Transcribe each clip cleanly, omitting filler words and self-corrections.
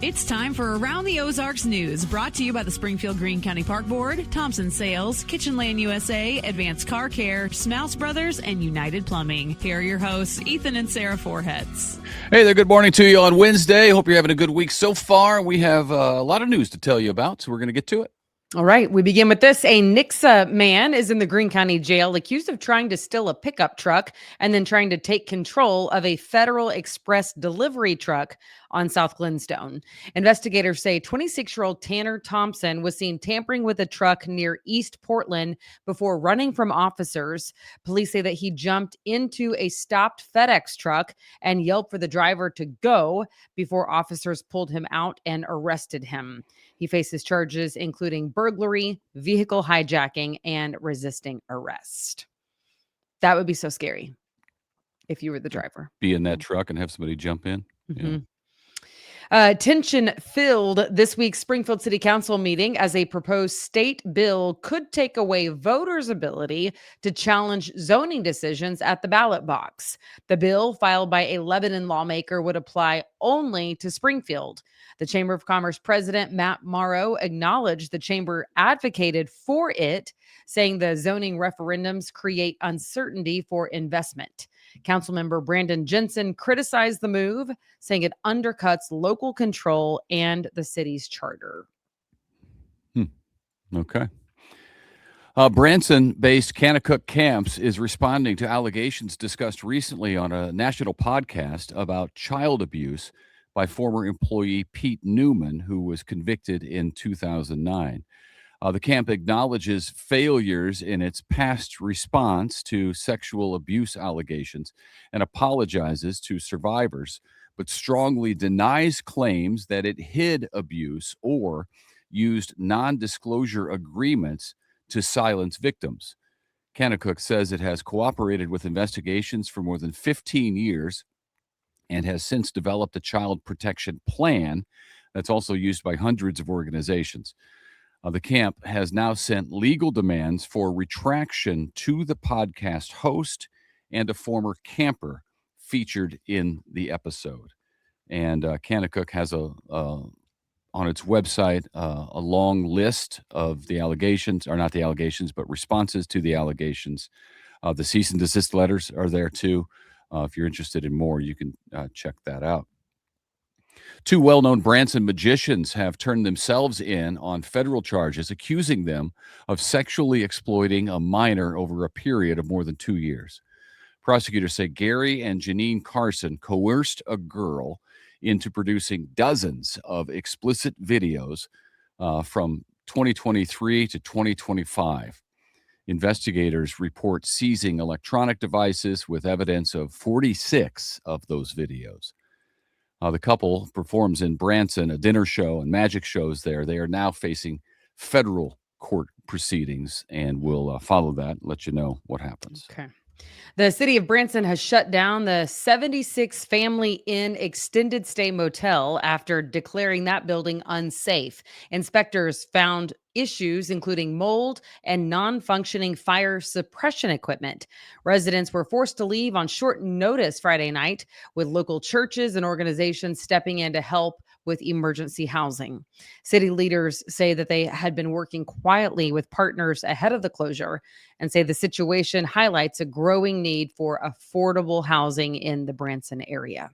It's time for Around the Ozarks News, brought to you by the Springfield Greene County Park Board, Thompson Sales, Kitchen Land USA, Advanced Car Care, Smouse Brothers, and United Plumbing. Here are your hosts, Ethan and Sarah Foreheads. Hey there, good morning to you on Wednesday. Hope you're having a good week so far. We have a lot of news to tell you about, so we're going to get to it. All right, we begin with this. A Nixa man is in the Greene County Jail accused of trying to steal a pickup truck and then trying to take control of a Federal Express delivery truck on South Glenstone. Investigators say 26-year-old Tanner Thompson was seen tampering with a truck near East Portland before running from officers. Police say that he jumped into a stopped FedEx truck and yelled for the driver to go before officers pulled him out and arrested him. He faces charges including burglary, vehicle hijacking, and resisting arrest. That would be so scary if you were the driver. Be in that truck and have somebody jump in. Mm-hmm. Yeah. Tension filled this week's Springfield City Council meeting as a proposed state bill could take away voters' ability to challenge zoning decisions at the ballot box. The bill, filed by a Lebanon lawmaker, would apply only to Springfield. The Chamber of Commerce president, Matt Morrow, acknowledged the chamber advocated for it, saying the zoning referendums create uncertainty for investment. Councilmember Brandon Jensen criticized the move, saying it undercuts local control and the city's charter. Okay. Branson-based Kanakuk Kamps is responding to allegations discussed recently on a national podcast about child abuse by former employee Pete Newman, who was convicted in 2009. The camp acknowledges failures in its past response to sexual abuse allegations and apologizes to survivors, but strongly denies claims that it hid abuse or used non-disclosure agreements to silence victims. Kanakuk says it has cooperated with investigations for more than 15 years and has since developed a child protection plan that's also used by hundreds of organizations. The camp has now sent legal demands for retraction to the podcast host and a former camper featured in the episode. And Kanakuk has on its website a long list of the allegations, or not the allegations, but responses to the allegations. The cease and desist letters are there too. If you're interested in more, you can check that out. Two well-known Branson magicians have turned themselves in on federal charges, accusing them of sexually exploiting a minor over a period of more than 2 years. Prosecutors say Gary and Janine Carson coerced a girl into producing dozens of explicit videos from 2023 to 2025. Investigators report seizing electronic devices with evidence of 46 of those videos. The couple performs in Branson, a dinner show and magic shows there. They are now facing federal court proceedings, and we'll follow that and let you know what happens. Okay. The city of Branson has shut down the 76 Family Inn extended stay motel after declaring that building unsafe. Inspectors found issues including mold and non-functioning fire suppression equipment. Residents were forced to leave on short notice Friday night, with local churches and organizations stepping in to help with emergency housing. City leaders say that they had been working quietly with partners ahead of the closure and say the situation highlights a growing need for affordable housing in the Branson area.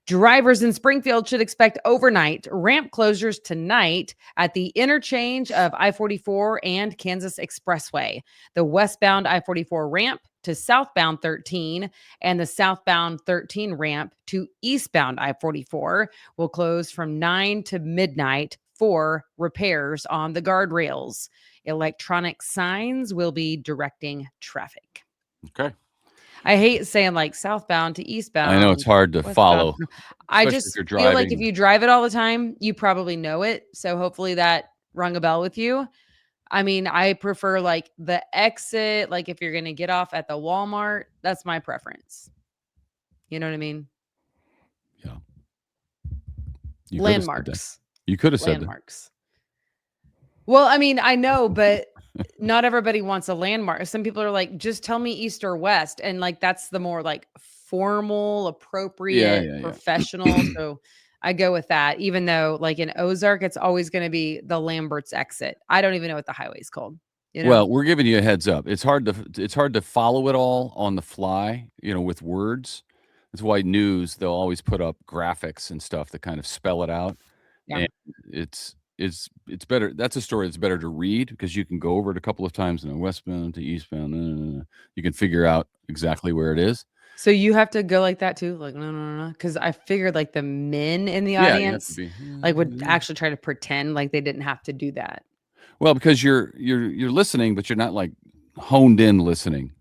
Drivers in Springfield should expect overnight ramp closures tonight at the interchange of I-44 and Kansas Expressway. The westbound I-44 ramp to southbound 13 and the southbound 13 ramp to eastbound I-44 will close from 9 to midnight for repairs on the guardrails. Electronic signs will be directing traffic. Okay. I hate saying like southbound to eastbound. I know it's hard to follow. I just feel like if you drive it all the time, you probably know it. So hopefully that rung a bell with you. I mean, I prefer like the exit, like if you're going to get off at the Walmart, that's my preference. You know what I mean? Yeah. Landmarks. You could have said landmarks. Well, I mean, I know, but not everybody wants a landmark. Some people are like, just tell me east or west. And like, that's the more like formal, appropriate, professional. So I go with that, even though like in Ozark, it's always going to be the Lambert's exit. I don't even know what the highway is called. Well, we're giving you a heads up. It's hard to follow it all on the fly, with words. That's why they'll always put up graphics and stuff that kind of spell it out. Yeah. And it's better. That's a story that's better to read because you can go over it a couple of times westbound to eastbound. You can figure out exactly where it is. So you have to go like that too? Like, no. Because I figured like the men in the Yeah, you have to audience be. like would actually try to pretend like they didn't have to do that. Well, because you're listening, but you're not like honed in listening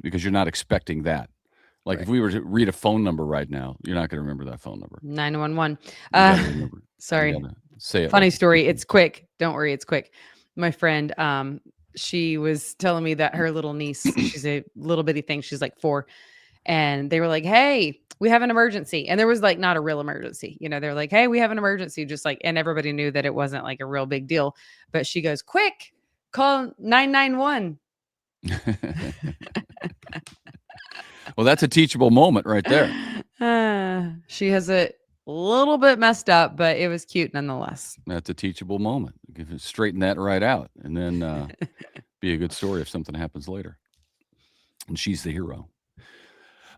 because you're not expecting that. Like if we were to read a phone number right now, you're not going to remember that phone number. 911. Remember. Sorry. You gotta say it. Funny story. It's quick. Don't worry. It's quick. My friend, she was telling me that her little niece, she's a little bitty thing. She's like 4. And they were like, hey, we have an emergency. And there was like not a real emergency. They're like, hey, we have an emergency. Just like, and everybody knew that it wasn't like a real big deal. But she goes, quick, call 991. Well, that's a teachable moment right there. She has it a little bit messed up, but it was cute nonetheless. That's a teachable moment. Straighten that right out and then be a good story if something happens later. And she's the hero.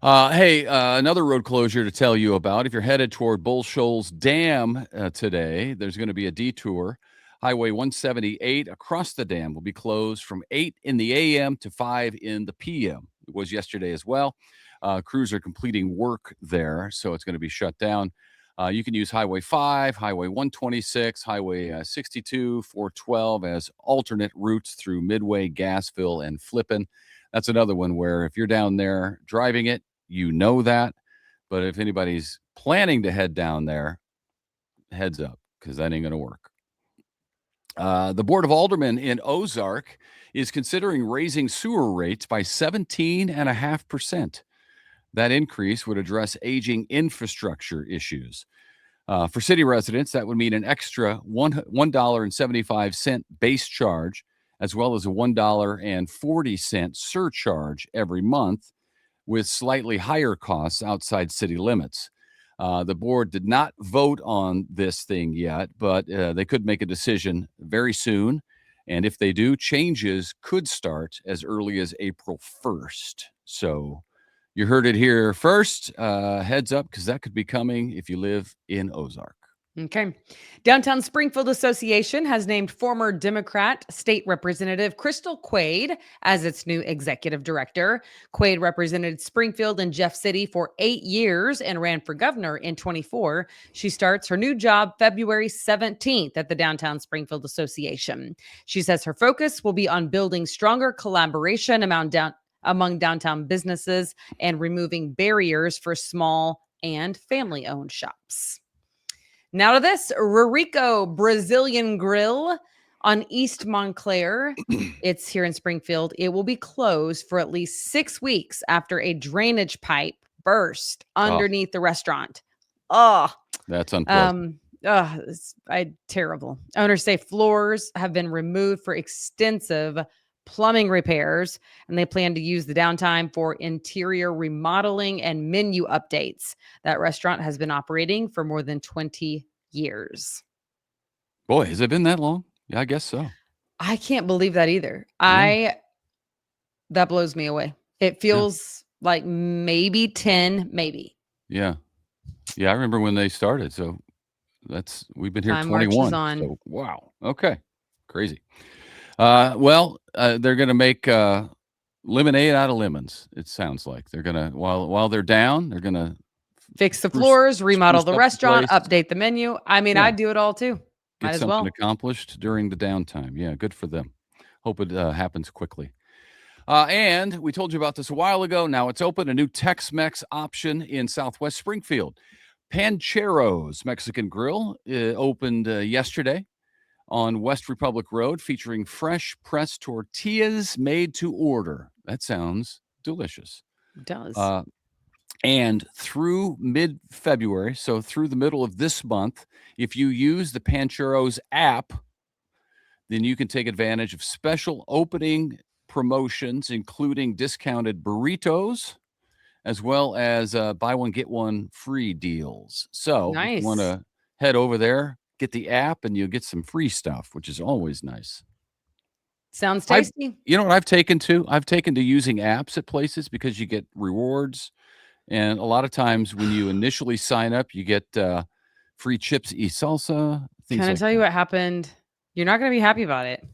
Hey, another road closure to tell you about. If you're headed toward Bull Shoals Dam today, there's going to be a detour. Highway 178 across the dam will be closed from 8 in the a.m. to 5 in the p.m. It was yesterday as well. Crews are completing work there, so it's going to be shut down. You can use Highway 5, Highway 126, Highway 62, 412 as alternate routes through Midway, Gasville, and Flippin. That's another one where if you're down there driving it, you know that. But if anybody's planning to head down there, heads up, because that ain't going to work. The Board of Aldermen in Ozark is considering raising sewer rates by 17.5%. That increase would address aging infrastructure issues. For city residents, that would mean an extra $1.75 base charge, as well as a $1.40 surcharge every month, with slightly higher costs outside city limits. The board did not vote on this thing yet, but they could make a decision very soon. And if they do, changes could start as early as April 1st. So you heard it here first. Heads up, because that could be coming if you live in Ozark. Okay. Downtown Springfield Association has named former Democrat State Representative Crystal Quade as its new executive director. Quade represented Springfield and Jeff City for 8 years and ran for governor in 24. She starts her new job February 17th at the Downtown Springfield Association. She says her focus will be on building stronger collaboration among downtown businesses and removing barriers for small and family-owned shops. Now to this, Rorico Brazilian Grill on East Montclair. It's here in Springfield. It will be closed for at least 6 weeks after a drainage pipe burst underneath the restaurant. Oh, that's unpleasant. It's terrible. Owners say floors have been removed for extensive plumbing repairs, and they plan to use the downtime for interior remodeling and menu updates. That restaurant has been operating for more than 20 years. Boy, has it been that long? Yeah, I guess so. I can't believe that either. That blows me away. It feels like maybe 10, maybe. Yeah. Yeah, I remember when they started. So we've been here Time 21. marches on. So, wow. Okay. Crazy. They're going to make lemonade out of lemons. It sounds like they're going to, while they're down, they're going to fix the floors, remodel the restaurant, place. update the menu. I mean, I'd do it all too. Might Get as well. something accomplished during the downtime. Yeah, good for them. Hope it happens quickly. And we told you about this a while ago. Now it's open, a new Tex-Mex option in Southwest Springfield. Panchero's Mexican Grill opened yesterday on West Republic Road, featuring fresh pressed tortillas made to order. That sounds delicious. It does. And through mid-February, so through the middle of this month, if you use the Panchero's app, then you can take advantage of special opening promotions, including discounted burritos as well as buy one, get one free deals. So if you want Nice. to head over there, get the app, and you'll get some free stuff, which is always nice. Sounds I've tasty. You know what I've taken to? I've taken to using apps at places because you get rewards, and a lot of times when you initially sign up, you get free chips e salsa, things Can I like tell you that. what happened? You're not going to be happy about it.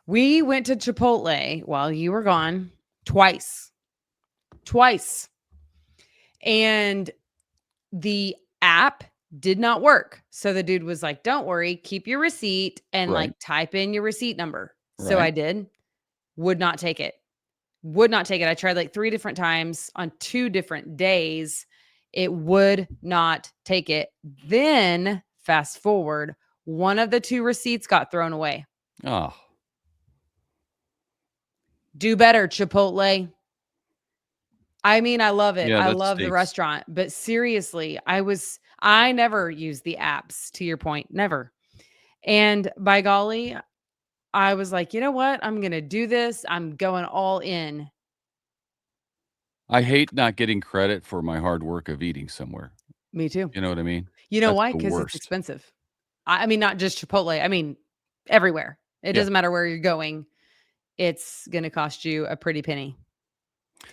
We went to Chipotle while you were gone twice. Twice. And the app did not work. So the dude was like, "Don't worry, keep your receipt and Right, like type in your receipt number." So I right. did. Would not take it. Would not take it. I tried like 3 different times on 2 different days. It would not take it. Then fast forward, one of the 2 receipts got thrown away. Oh, Do better, Chipotle. I mean, I love it. yeah, I that love the stinks. restaurant, but seriously, I never use the apps, to your point, never. And by golly, I was like, "You know what? I'm gonna do this. I'm going all in." I hate not getting credit for my hard work of eating somewhere. Me too. You know what I mean? You know That's why? the Because it's worst. expensive. I mean, not just Chipotle. I mean, everywhere. It Yeah. doesn't matter where you're going. It's gonna cost you a pretty penny.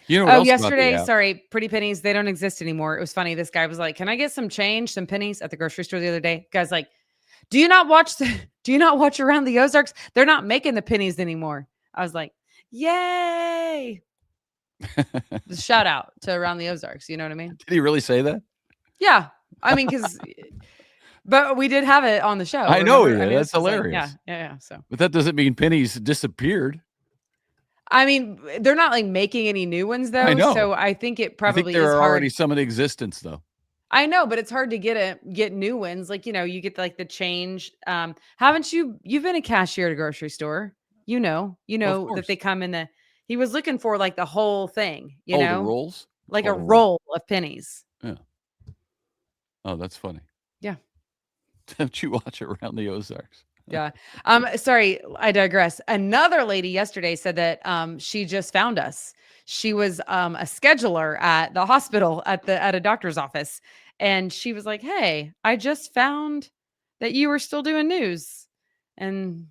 You know what Oh, else about the yesterday, app? sorry, pretty pennies, they don't exist anymore. It was funny. This guy was like, "Can I get some change, some pennies at the grocery store the other day?" Guy's like, "Do you not watch the do you not watch Around the Ozarks? They're not making the pennies anymore." I was like, "Yay!" Just shout out to Around the Ozarks, you know what I mean? Did he really say that? Yeah. I mean, because but we did have it on the show, I know he remember? I did. mean, That's this was like yeah, hilarious. yeah, yeah, so But that doesn't mean pennies disappeared. I mean, they're not, like, making any new ones, I though, know. so I think it I think probably there is are already hard. some in existence, though. I know, but it's hard to get new ones, like, you get, like, the change, haven't you've been a cashier at a grocery store. You Of know that they course. come in the he was looking for, like, the whole thing, Oh, the rolls? It's like a called a roll. roll of pennies. Yeah. Oh, that's funny. Yeah, Don't you watch Around the Ozarks? yeah. Sorry, I digress. Another lady yesterday said that, she just found us. She was, a scheduler at the hospital at a doctor's office, and she was like, "Hey, I just found that you were still doing news." And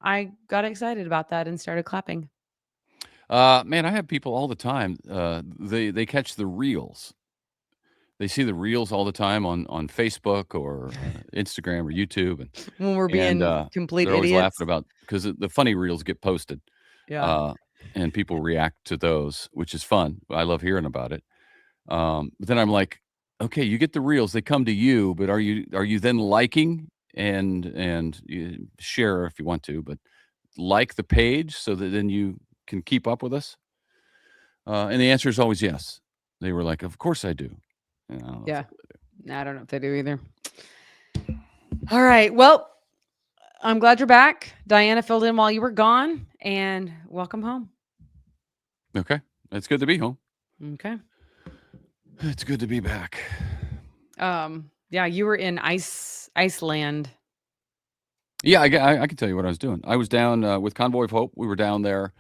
I got excited about that and started clapping. Man, I have people all the time. They catch the reels. They see the reels all the time on Facebook or Instagram or YouTube, When we're and being complete they're always laughing idiots. about because the funny reels get posted, Yeah. uh, and people react to those, which is fun. I love hearing about it. But then I'm like, okay, you get the reels, they come to you, but are you then liking and you share if you want to, but like the page so that then you can keep up with us? And the answer is always yes. They were like, of course I do. And I don't know if Yeah. they really do. I don't know if they do either. All right. Well, I'm glad you're back. Diana filled in while you were gone, and welcome home. Okay, it's good to be home. Okay. It's good to be back. Yeah, you were in Iceland. Yeah, I can tell you what I was doing. I was down with Convoy of Hope. We were down there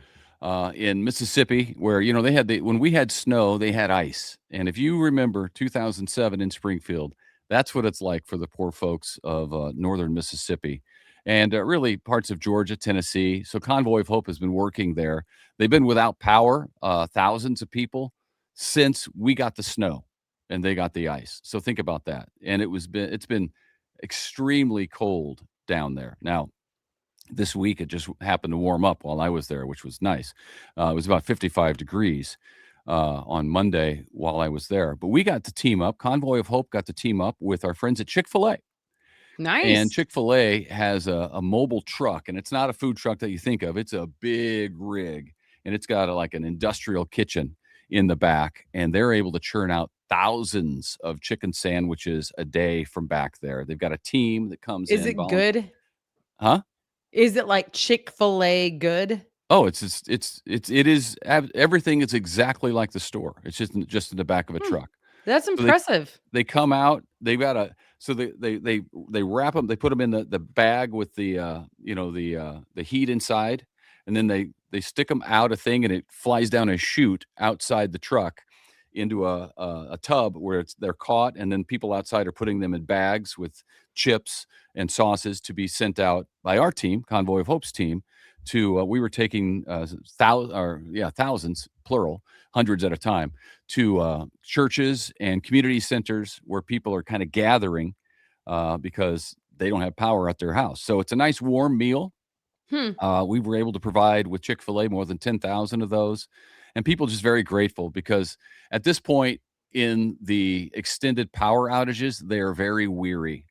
in Mississippi, where they had when we had snow, they had ice. And if you remember 2007 in Springfield, that's what it's like for the poor folks of northern Mississippi, and really parts of Georgia, Tennessee. So Convoy of Hope has been working there. They've been without power, thousands of people, since we got the snow, and they got the ice. So think about that. And it's been extremely cold down there. Now, this week it just happened to warm up while I was there, which was nice. It was about 55 degrees on Monday while I was there. But we got to team up. Convoy of Hope got to team up with our friends at Chick-fil-A. And Nice. Chick-fil-A has a mobile truck, and it's not a food truck that you think of. It's a big rig, and it's got like an industrial kitchen in the back, and they're able to churn out thousands of chicken sandwiches a day from back there. They've got a team that comes Is in. it good? Huh? Is it like Chick-fil-A good? Oh, it is everything is exactly like the store. It's just in the back of a Hmm, truck. that's So they impressive. they come out, they've got a so they wrap them, they put them in the bag with the heat inside, and then they stick them out a thing, and it flies down a chute outside the truck into a tub where they're caught, and then people outside are putting them in bags with chips and sauces to be sent out by our team, Convoy of Hope's team. To we were taking thousands, plural, hundreds at a time, to churches and community centers where people are kind of gathering because they don't have power at their house. So it's a nice warm meal. We were able to provide with Chick-fil-A more than 10,000 of those, and people just very grateful because at this point in the extended power outages, they are very weary.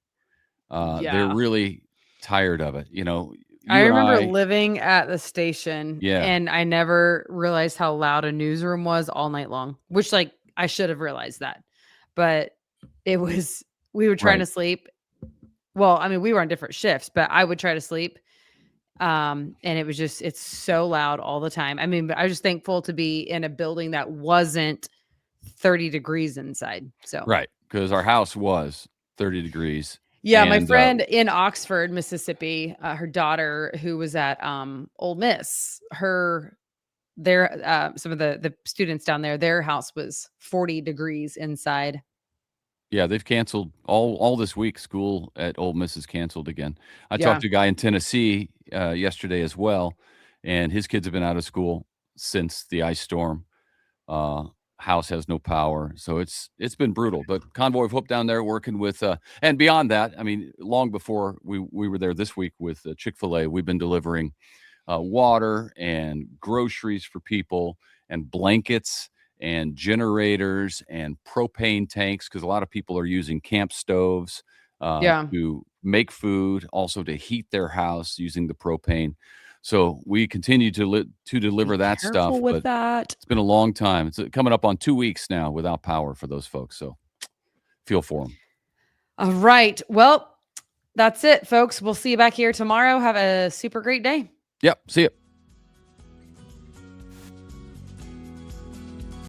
They're Yeah. really tired of it. You know, I you and remember I, living at the station yeah, and I never realized how loud a newsroom was all night long, which like I should have realized that. But it was we were trying right, to sleep. Well, I mean, we were on different shifts, but I would try to sleep. And it was just it's so loud all the time. I mean, but I was just thankful to be in a building that wasn't 30 degrees inside. So right, because our house was 30 degrees, yeah, my and friend in Oxford, Mississippi, her daughter who was at Ole Miss, some of the students down there, their house was 40 degrees inside. yeah, they've canceled all this week. School at Ole Miss is canceled again. I talked Yeah. to a guy in Tennessee yesterday as well, and his kids have been out of school since the ice storm. Uh, House has no power, so it's been brutal. But Convoy of Hope down there working with, and beyond that, I mean, long before we were there this week with Chick-fil-A, we've been delivering water and groceries for people and blankets and generators and propane tanks because a lot of people are using camp stoves Yeah. to make food, also to heat their house using the propane. So we continue to Be deliver that careful stuff, with but that. it's been a long time. It's coming up on 2 weeks now without power for those folks. So feel for them. All right. Well, that's it, folks. We'll see you back here tomorrow. Have a super great day. Yep. See you.